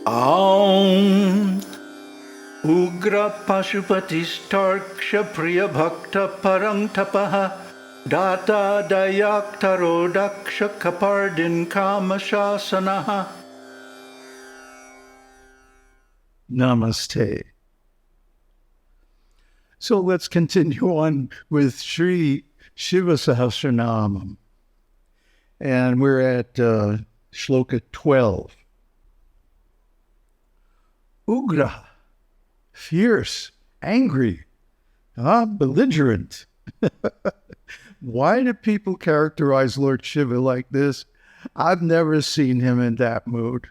Aum Ugraḥ Pashupatistarksha Priya Bhakta Parang Tapaha Data Dayaktaro Daksha Kapardin Kama Shasanaha. Namaste. So let's continue on with Śrī Śiva-sahasranāmam. And we're at shloka 12. Ugraḥ, fierce, angry, belligerent. Why do people characterize Lord Shiva like this? I've never seen him in that mood,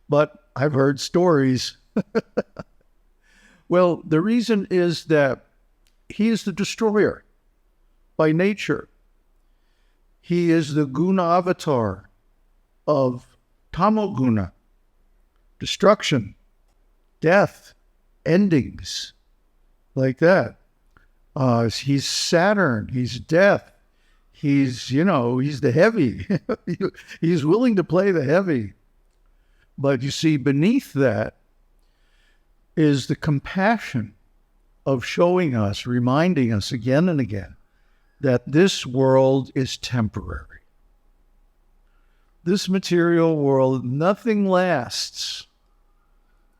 but I've heard stories. Well, the reason is that he is the destroyer by nature. He is the guṇa-āvatar of tamo-guṇa, destruction, death, endings, like that. He's Saturn, he's death, he's the heavy. He's willing to play the heavy. But you see, beneath that is the compassion of showing us, reminding us again and again, that this world is temporary. This material world, nothing lasts.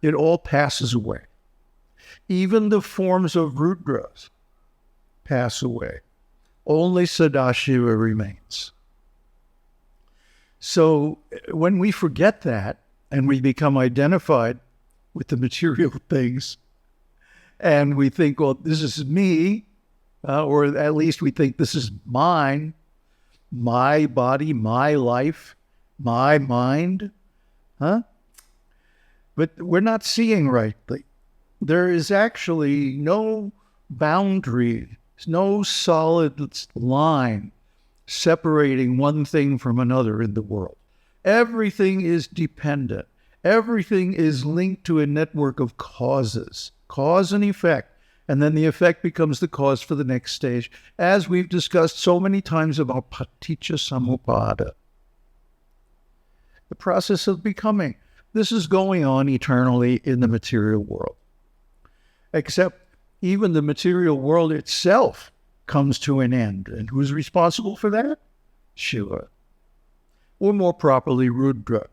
It all passes away. Even the forms of Rudras pass away. Only Sadashiva remains. So when we forget that and we become identified with the material things, and we think, well, this is me, or at least we think this is mine, my body, my life, my mind, But we're not seeing rightly. There is actually no boundary, no solid line separating one thing from another in the world. Everything is dependent. Everything is linked to a network of causes, cause and effect, and then the effect becomes the cause for the next stage, as we've discussed so many times about paticca samuppada, the process of becoming. This is going on eternally in the material world. Except even the material world itself comes to an end. And who's responsible for that? Shiva. Or more properly, Rudra.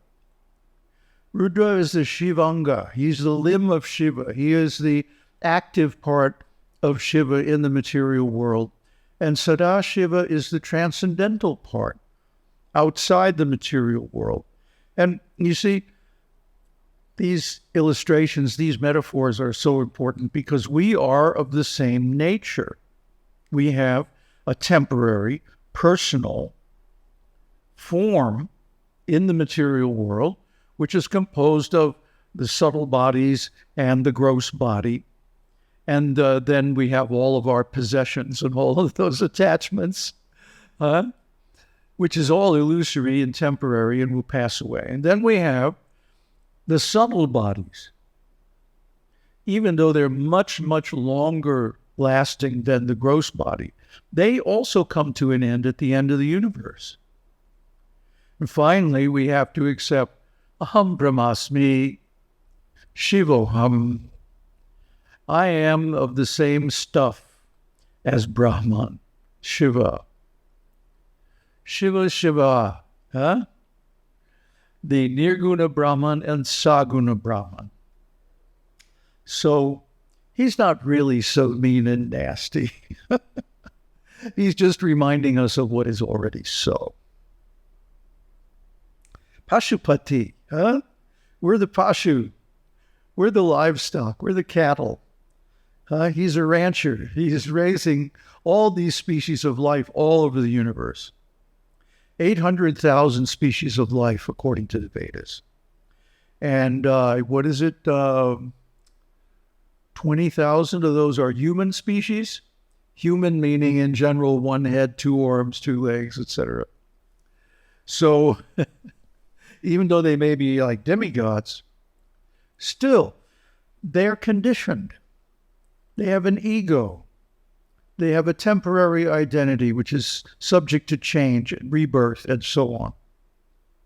Rudra is the Shivanga. He's the limb of Shiva. He is the active part of Shiva in the material world. And Sadashiva is the transcendental part outside the material world. And you see, these illustrations, these metaphors are so important because we are of the same nature. We have a temporary, personal form in the material world, which is composed of the subtle bodies and the gross body. And then we have all of our possessions and all of those attachments, which is all illusory and temporary and will pass away. And then we have the subtle bodies, even though they're much, much longer lasting than the gross body, they also come to an end at the end of the universe. And finally, we have to accept Aham Brahmasmi, Shivoham. I am of the same stuff as Brahman, Shiva. Shiva, the Nirguna Brahman and Saguna Brahman. So he's not really so mean and nasty. He's just reminding us of what is already so. Pashupati, we're the Pashu. We're the livestock. We're the cattle. He's a rancher. He's raising all these species of life all over the universe. 800,000 species of life, according to the Vedas. And what is it? 20,000 of those are human species. Human meaning, in general, one head, two arms, two legs, etc. So, even though they may be like demigods, still, they're conditioned. They have an ego. They have a temporary identity, which is subject to change and rebirth and so on.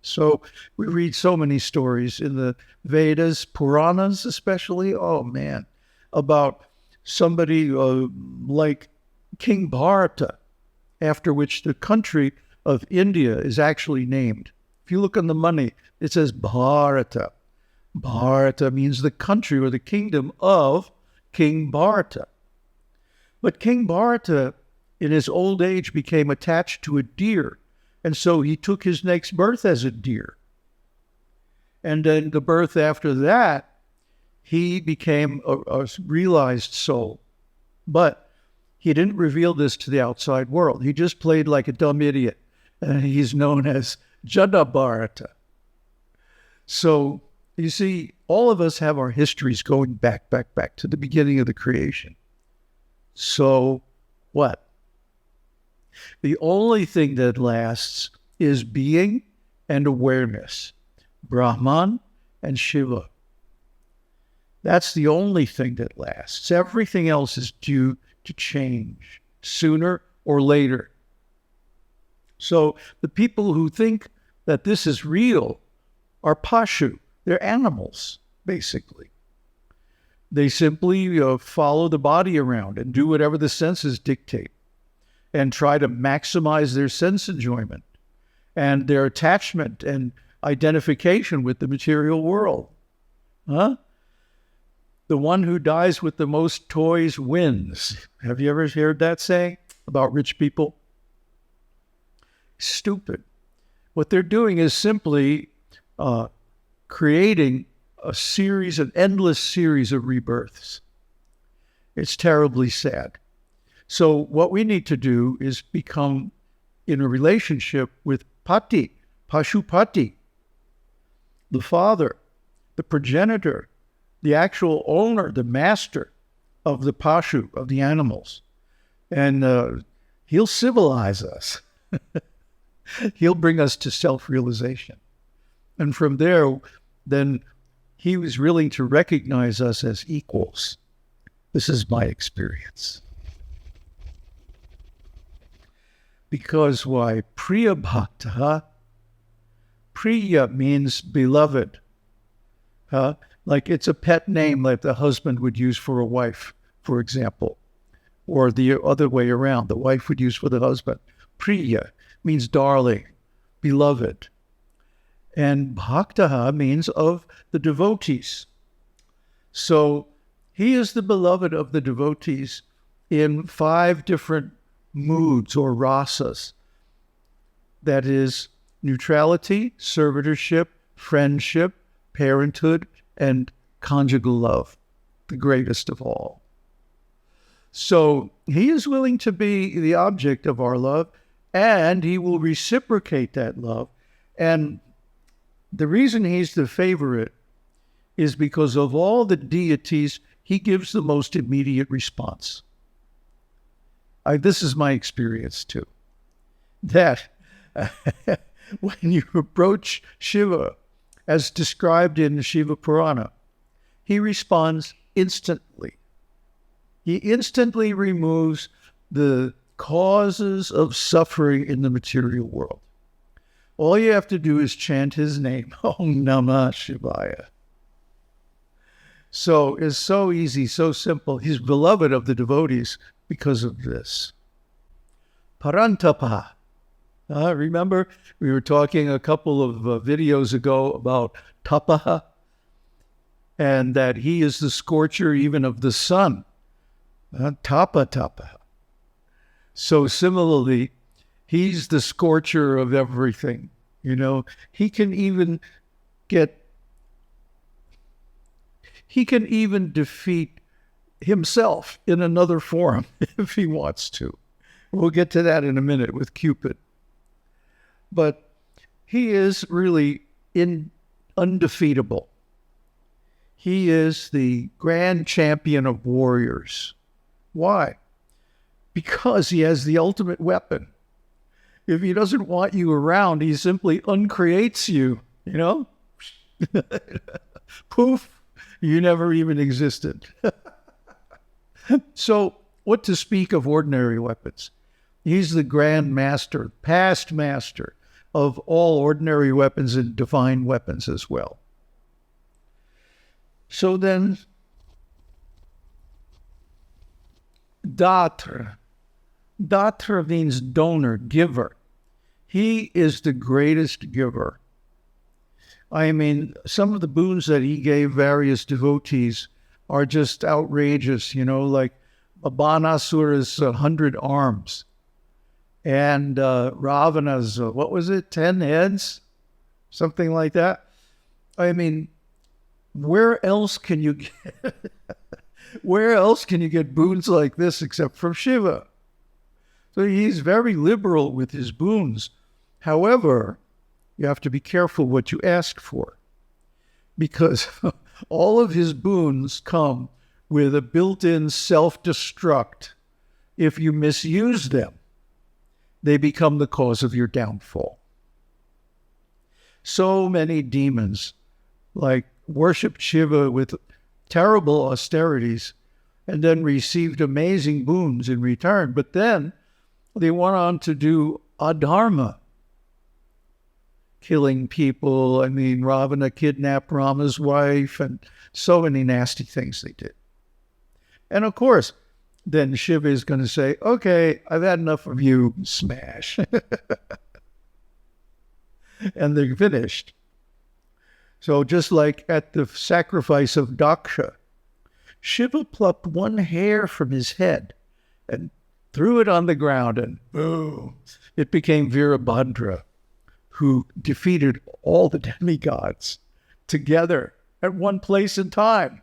So we read so many stories in the Vedas, Puranas especially, oh man, about somebody like King Bharata, after which the country of India is actually named. If you look on the money, it says Bharata. Bharata means the country or the kingdom of King Bharata. But King Bharata, in his old age, became attached to a deer, and so he took his next birth as a deer. And then the birth after that, he became a realized soul. But he didn't reveal this to the outside world. He just played like a dumb idiot. And he's known as Jada Bharata. So, you see, all of us have our histories going back to the beginning of the creation. So, what? The only thing that lasts is being and awareness. Brahman and Shiva. That's the only thing that lasts. Everything else is due to change, sooner or later. So the people who think that this is real are pashu. They're animals, basically. They simply follow the body around and do whatever the senses dictate and try to maximize their sense enjoyment and their attachment and identification with the material world. Huh? The one who dies with the most toys wins. Have you ever heard that saying about rich people? Stupid. What they're doing is simply creating an endless series of rebirths. It's terribly sad. So what we need to do is become in a relationship with Pati, Pashupati, the father, the progenitor, the actual owner, the master of the Pashu, of the animals. And he'll civilize us. He'll bring us to self-realization. And from there, then he was willing to recognize us as equals. This is my experience. Because why? Priya Bhakta. Priya means beloved. Like it's a pet name like the husband would use for a wife, for example. Or the other way around, the wife would use for the husband. Priya means darling, beloved. And Bhakta means of the devotees. So he is the beloved of the devotees in 5 different moods or rasas. That is neutrality, servitorship, friendship, parenthood, and conjugal love, the greatest of all. So he is willing to be the object of our love, and he will reciprocate that love. And the reason he's the favorite is because of all the deities, he gives the most immediate response. This is my experience too. That when you approach Shiva, as described in the Shiva Purana, he responds instantly. He instantly removes the causes of suffering in the material world. All you have to do is chant his name, Om Namah Shivaya. So it's so easy, so simple. He's beloved of the devotees because of this. Parantapa. Remember, we were talking a couple of videos ago about tapaha, and that he is the scorcher even of the sun. Tapa. So similarly, he's the scorcher of everything. You know, he can even defeat himself in another form if he wants to. We'll get to that in a minute with Cupid. But he is really undefeatable. He is the grand champion of warriors. Why? Because he has the ultimate weapon. If he doesn't want you around, he simply uncreates you, you know? Poof, you never even existed. So, what to speak of ordinary weapons? He's the grand master, past master of all ordinary weapons and divine weapons as well. So then, Datra. Datra means donor, giver. He is the greatest giver. I mean, some of the boons that he gave various devotees are just outrageous, like Banasura's 100 arms and Ravana's, 10 heads? Something like that. I mean, where else can you get boons like this except from Shiva? So he's very liberal with his boons. However, you have to be careful what you ask for, because all of his boons come with a built-in self-destruct. If you misuse them, they become the cause of your downfall. So many demons, worshipped Shiva with terrible austerities and then received amazing boons in return. But then they went on to do adharma, killing people. I mean, Ravana kidnapped Rama's wife, and so many nasty things they did. And of course, then Shiva is going to say, okay, I've had enough of you, smash. And they're finished. So just like at the sacrifice of Daksha, Shiva plucked one hair from his head and threw it on the ground, and boom, it became Virabhadra, who defeated all the demigods together at one place in time.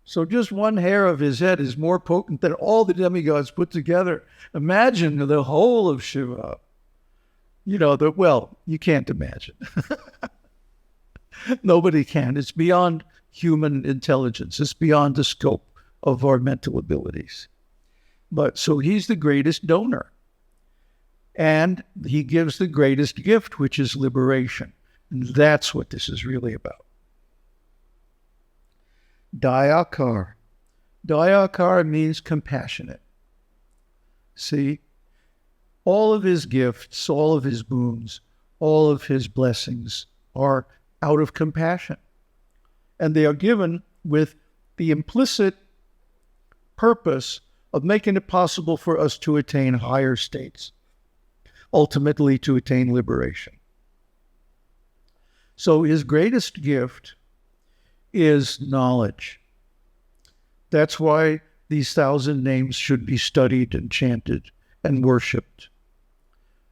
So just one hair of his head is more potent than all the demigods put together. Imagine the whole of Shiva. You can't imagine. Nobody can. It's beyond human intelligence. It's beyond the scope of our mental abilities. But so he's the greatest donor. And he gives the greatest gift, which is liberation. And that's what this is really about. Dayakar. Dayakar means compassionate. See, all of his gifts, all of his boons, all of his blessings are out of compassion. And they are given with the implicit purpose of making it possible for us to attain higher states, ultimately to attain liberation. So his greatest gift is knowledge. That's why these 1,000 names should be studied and chanted and worshipped.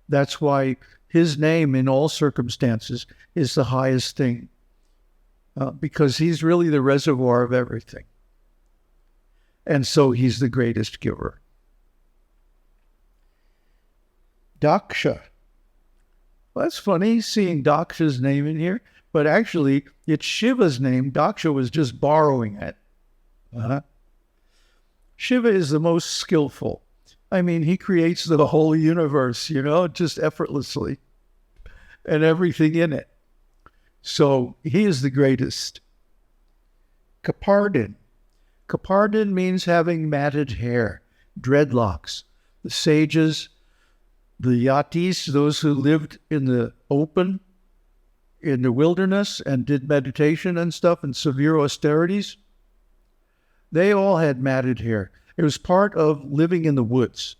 That's why his name in all circumstances is the highest thing, because he's really the reservoir of everything. And so he's the greatest giver. Daksha. Well, that's funny seeing Daksha's name in here, but actually it's Shiva's name. Daksha was just borrowing it. Shiva is the most skillful. I mean, he creates the whole universe, just effortlessly, and everything in it. So he is the greatest. Kapardhan. Kapardhan means having matted hair, dreadlocks. The sages, the yatis, those who lived in the open, in the wilderness, and did meditation and stuff and severe austerities, they all had matted hair. It was part of living in the woods.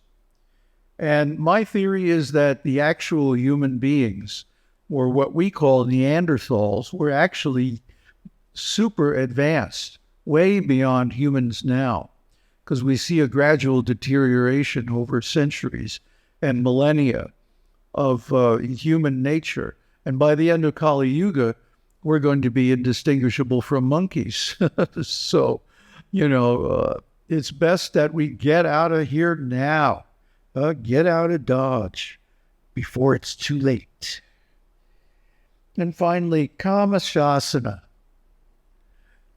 And my theory is that the actual human beings, or what we call Neanderthals, were actually super advanced, way beyond humans now, because we see a gradual deterioration over centuries and millennia of human nature. And by the end of Kali Yuga, we're going to be indistinguishable from monkeys. So, it's best that we get out of here now. Get out of Dodge before it's too late. And finally, Kamashasana.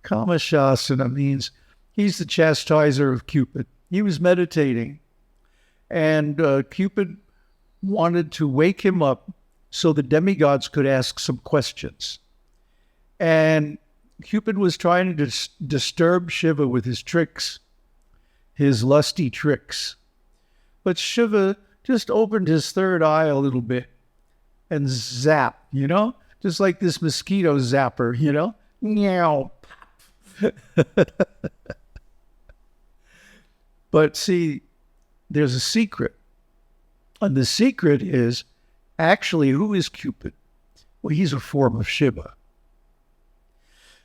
Kamashasana means he's the chastiser of Cupid. He was meditating, and Cupid wanted to wake him up so the demigods could ask some questions. And Cupid was trying to disturb Shiva with his tricks, his lusty tricks. But Shiva just opened his third eye a little bit and zap, just like this mosquito zapper, meow. But see, there's a secret. And the secret is actually, who is Cupid? Well, he's a form of Shiva.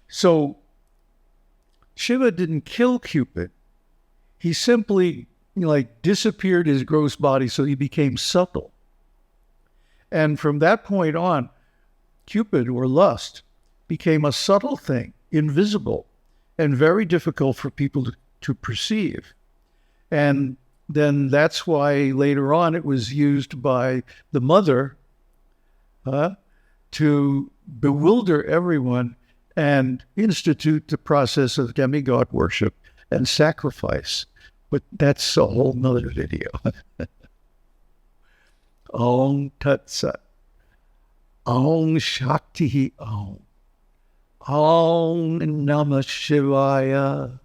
So Shiva didn't kill Cupid. He simply disappeared his gross body so he became subtle. And from that point on, Cupid, or lust, became a subtle thing, invisible, and very difficult for people to perceive. And then that's why later on it was used by the mother to bewilder everyone and institute the process of demigod worship and sacrifice. But that's a whole nother video. Om Tat Sat. Om Shakti Om. Om Namah Shivaya.